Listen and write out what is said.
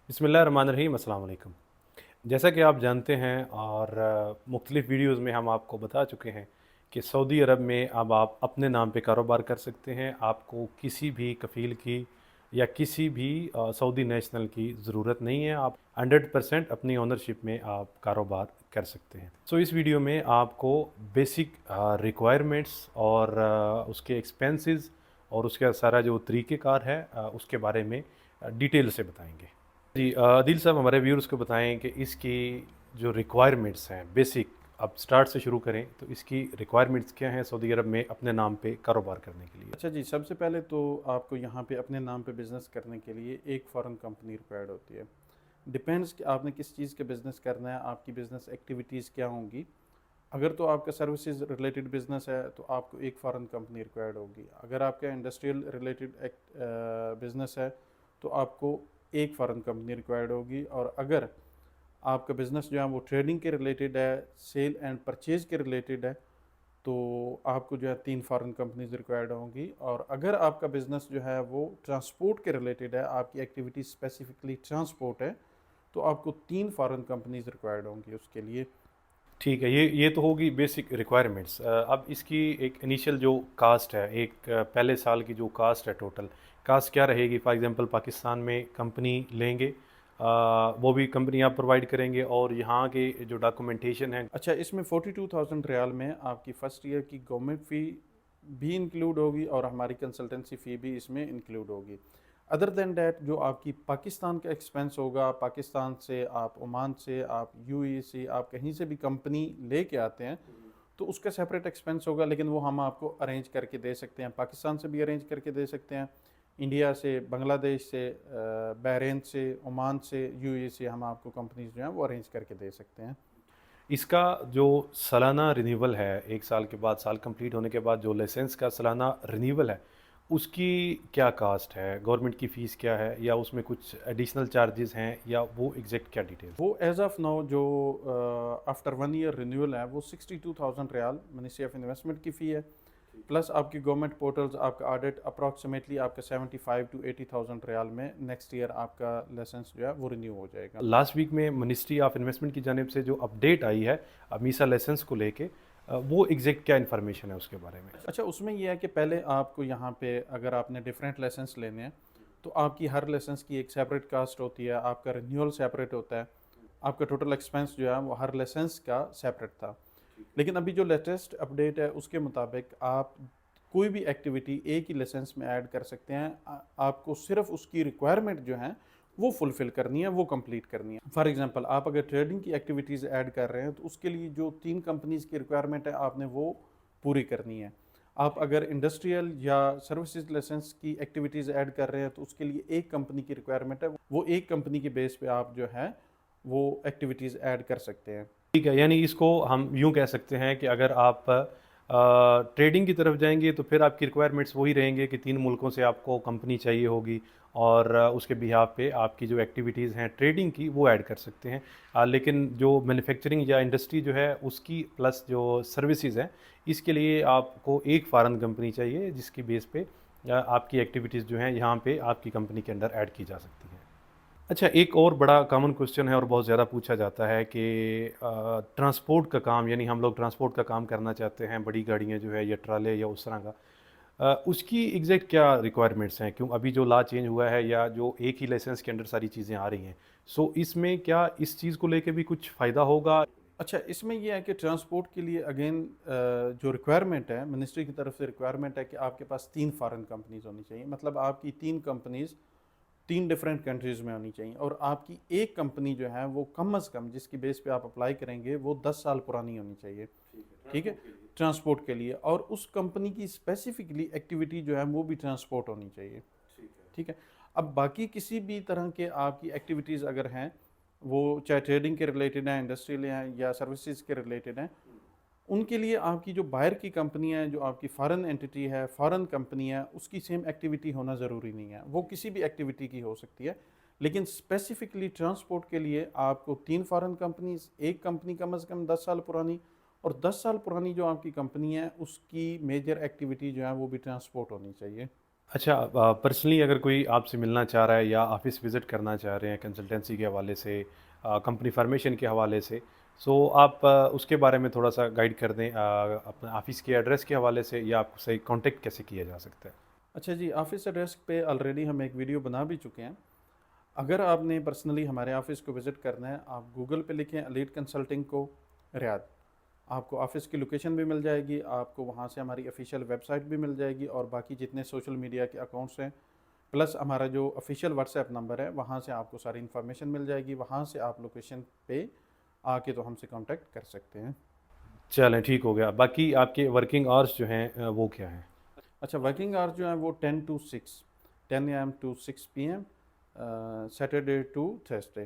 बिस्मिल्लाहिर्रहमानिर्रहीम, अस्सलाम वालेकुम। जैसा कि आप जानते हैं और मुख्तलिफ़ वीडियोज़ में हम आपको बता चुके हैं कि सऊदी अरब में अब आप अपने नाम पे कारोबार कर सकते हैं। आपको किसी भी कफ़ील की या किसी भी सऊदी नेशनल की ज़रूरत नहीं है। आप 100% अपनी ओनरशिप में आप कारोबार कर सकते हैं। सो इस वीडियो में आपको बेसिक रिक्वायरमेंट्स और उसके एक्सपेंसेस और उसका सारा जो तरीक़ेकार है उसके बारे में डिटेल से बताएंगे। जी आदिल साहब, हमारे व्यूअर्स को बताएं कि इसकी जो रिक्वायरमेंट्स हैं बेसिक, अब स्टार्ट से शुरू करें तो इसकी रिक्वायरमेंट्स क्या हैं सऊदी अरब में अपने नाम पे कारोबार करने के लिए। अच्छा जी, सबसे पहले तो आपको यहाँ पे अपने नाम पे बिज़नेस करने के लिए एक फ़ॉरेन कंपनी रिक्वायर्ड होती है। डिपेंड्स कि आपने किस चीज़ का बिज़नेस करना है, आपकी बिज़नेस एक्टिविटीज़ क्या होंगी। अगर तो आपका सर्विसेज रिलेटेड बिज़नेस है तो आपको एक फ़ॉरेन कंपनी रिक्वायर्ड होगी। अगर आपका इंडस्ट्रियल रिलेटेड बिज़नेस है तो आपको एक फ़ॉरेन कंपनी रिक्वायर्ड होगी। और अगर आपका बिज़नेस जो है वो ट्रेडिंग के रिलेटेड है, सेल एंड परचेज़ के रिलेटेड है, तो आपको जो है 3 फ़ॉरेन कंपनीज़ रिक्वायर्ड होंगी। और अगर आपका बिज़नेस जो है वो ट्रांसपोर्ट के रिलेटेड है, आपकी एक्टिविटी स्पेसिफिकली ट्रांसपोर्ट है, तो आपको 3 फ़ॉरेन कंपनीज़ रिक्वायर्ड होंगी उसके लिए। ठीक है, ये तो होगी बेसिक रिक्वायरमेंट्स। अब इसकी एक इनिशियल जो कास्ट है, एक पहले साल की जो कास्ट है, टोटल कास्ट क्या रहेगी? फॉर एग्जांपल पाकिस्तान में कंपनी लेंगे, वो भी कंपनी आप प्रोवाइड करेंगे और यहाँ के जो डॉक्यूमेंटेशन है। अच्छा, इसमें 42,000 रियाल में आपकी फ़र्स्ट ईयर की गवर्नमेंट फ़ी भी इंक्लूड होगी और हमारी कंसल्टेंसी फ़ी भी इसमें इंक्लूड होगी। अदर देन डैट जो आपकी पाकिस्तान का एक्सपेंस होगा, पाकिस्तान से आप ओमान से, आप यूएई से, आप कहीं से भी कंपनी लेके आते हैं तो उसका सेपरेट एक्सपेंस होगा, लेकिन वो हम आपको अरेंज करके दे सकते हैं। पाकिस्तान से भी अरेंज करके दे सकते हैं, इंडिया से, बांग्लादेश से, बहरीन से, ओमान से, यूएई से हम आपको कंपनीज जो हैं वो अरेंज करके दे सकते हैं। इसका जो सालाना रिन्यूअल है, एक साल के बाद, साल कंप्लीट होने के बाद जो लाइसेंस का सालाना रिन्यूअल है, उसकी क्या कास्ट है? गवर्नमेंट की फ़ीस क्या है, या उसमें कुछ एडिशनल चार्जेस हैं, या वो एग्जैक्ट क्या डिटेल? वो एज ऑफ नाउ जो आफ्टर 1 ईयर रिन्यूअल है वो 62,000 रियाल मिनिस्ट्री ऑफ इन्वेस्टमेंट की फ़ी है, प्लस आपकी गवर्नमेंट पोर्टल्स, आपका ऑडिट, अप्रॉक्सीमेटली आपका 75 टू 80,000 रियाल में नेक्स्ट ईयर आपका लाइसेंस जो है वो रिन्यू हो जाएगा। लास्ट वीक में मिनिस्ट्री ऑफ इन्वेस्टमेंट की जानिब से जो अपडेट आई है मीसा लाइसेंस को लेके, वो एग्जैक्ट क्या इन्फॉर्मेशन है उसके बारे में? अच्छा, उसमें यह है कि पहले आपको यहाँ पे अगर आपने डिफरेंट लाइसेंस लेने हैं तो आपकी हर लाइसेंस की एक सेपरेट कास्ट होती है, आपका रिन्यूअल सेपरेट होता है, आपका टोटल एक्सपेंस जो है वो हर लाइसेंस का सेपरेट था। लेकिन अभी जो लेटेस्ट अपडेट है उसके मुताबिक आप कोई भी एक्टिविटी एक ही लाइसेंस में ऐड कर सकते हैं। आपको सिर्फ उसकी रिक्वायरमेंट जो है वो फुलफ़िल करनी है, वो कंप्लीट करनी है। फॉर एग्जांपल आप अगर ट्रेडिंग की एक्टिविटीज़ ऐड कर रहे हैं तो उसके लिए जो 3 कंपनीज़ की रिक्वायरमेंट है आपने वो पूरी करनी है। आप अगर इंडस्ट्रियल या सर्विसेज लाइसेंस की एक्टिविटीज़ ऐड कर रहे हैं तो उसके लिए एक कंपनी की रिक्वायरमेंट है, वो एक कंपनी के बेस पे आप जो है वो एक्टिविटीज़ ऐड कर सकते हैं। ठीक है, यानी इसको हम यूँ कह सकते हैं कि अगर आप ट्रेडिंग की तरफ जाएंगे तो फिर आपकी रिक्वायरमेंट्स वही रहेंगे कि 3 मुल्कों से आपको कंपनी चाहिए होगी, और उसके बिहाफ पे आपकी जो एक्टिविटीज़ हैं ट्रेडिंग की वो ऐड कर सकते हैं। लेकिन जो मैन्युफैक्चरिंग या इंडस्ट्री जो है उसकी प्लस जो सर्विसेज हैं, इसके लिए आपको एक फॉरेन कंपनी चाहिए जिसकी बेस पे आपकी एक्टिविटीज़ जो हैं यहाँ पे आपकी कंपनी के अंडर ऐड की जा सकती हैं। अच्छा, एक और बड़ा कॉमन क्वेश्चन है और बहुत ज़्यादा पूछा जाता है कि ट्रांसपोर्ट का काम, यानी हम लोग ट्रांसपोर्ट का काम करना चाहते हैं, बड़ी गाड़ियाँ जो है या ट्राले या उस तरह का, उसकी एग्जैक्ट क्या रिक्वायरमेंट्स हैं? क्यों अभी जो लॉ चेंज हुआ है या जो एक ही लाइसेंस के अंडर सारी चीज़ें आ रही हैं, सो इसमें क्या इस चीज़ को लेके भी कुछ फ़ायदा होगा? अच्छा, इसमें यह है कि ट्रांसपोर्ट के लिए अगेन जो रिक्वायरमेंट है मिनिस्ट्री की तरफ से रिक्वायरमेंट है कि आपके पास 3 फॉरेन कंपनीज होनी चाहिए। मतलब आपकी 3 कंपनीज 3 डिफरेंट कंट्रीज़ में होनी चाहिए और आपकी एक कंपनी जो है वो कम अज़ कम जिसकी बेस पे आप अप्लाई करेंगे वो 10 साल पुरानी होनी चाहिए। ठीक है, ट्रांसपोर्ट के लिए। और उस कंपनी की स्पेसिफिकली एक्टिविटी जो है वो भी ट्रांसपोर्ट होनी चाहिए। ठीक है, अब बाकी किसी भी तरह के आपकी एक्टिविटीज़ अगर हैं, वो चाहे ट्रेडिंग के रिलेटेड हैं, इंडस्ट्रियल हैं या सर्विसेज के रिलेटेड हैं, उनके लिए आपकी जो बाहर की कंपनी है, जो आपकी फॉरेन एंटिटी है, फॉरेन कंपनी है, उसकी सेम एक्टिविटी होना ज़रूरी नहीं है। वो किसी भी एक्टिविटी की हो सकती है, लेकिन स्पेसिफिकली ट्रांसपोर्ट के लिए आपको 3 फॉरेन कंपनीज, एक कंपनी कम अज़ कम 10 साल पुरानी, और 10 साल पुरानी जो आपकी कंपनी है उसकी मेजर एक्टिविटी जो है वो भी ट्रांसपोर्ट होनी चाहिए। اچھا، پرسنلی اگر کوئی آپ سے ملنا چاہ رہا ہے یا آفس وزٹ کرنا چاہ رہے ہیں کنسلٹنسی کے حوالے سے، کمپنی فارمیشن کے حوالے سے، سو آپ اس کے بارے میں تھوڑا سا گائیڈ کر دیں، اپنا آفس کے ایڈریس کے حوالے سے، یا آپ سے کانٹیکٹ کیسے کیا جا سکتا ہے؟ اچھا جی، آفس ایڈریس پہ آلریڈی ہم ایک ویڈیو بنا بھی چکے ہیں. اگر آپ نے پرسنلی ہمارے آفس کو وزٹ کرنا ہے، آپ گوگل پہ لکھیں ایلیٹ کنسلٹنگ کو ریاض، آپ کو آفس کی لوکیشن بھی مل جائے گی، آپ کو وہاں سے ہماری افیشیل ویب سائٹ بھی مل جائے گی، اور باقی جتنے سوشل میڈیا کے اکاؤنٹس ہیں، پلس ہمارا جو افیشیل واٹس ایپ نمبر ہے، وہاں سے آپ کو ساری انفارمیشن مل جائے گی. وہاں سے آپ لوکیشن پہ آ کے تو ہم سے کانٹیکٹ کر سکتے ہیں. چلیں ٹھیک ہو گیا. باقی آپ کے ورکنگ آورس جو ہیں وہ کیا ہیں؟ اچھا، ورکنگ آورس جو ہیں وہ 10 to 6، 10 AM to 6 PM، Saturday to Thursday.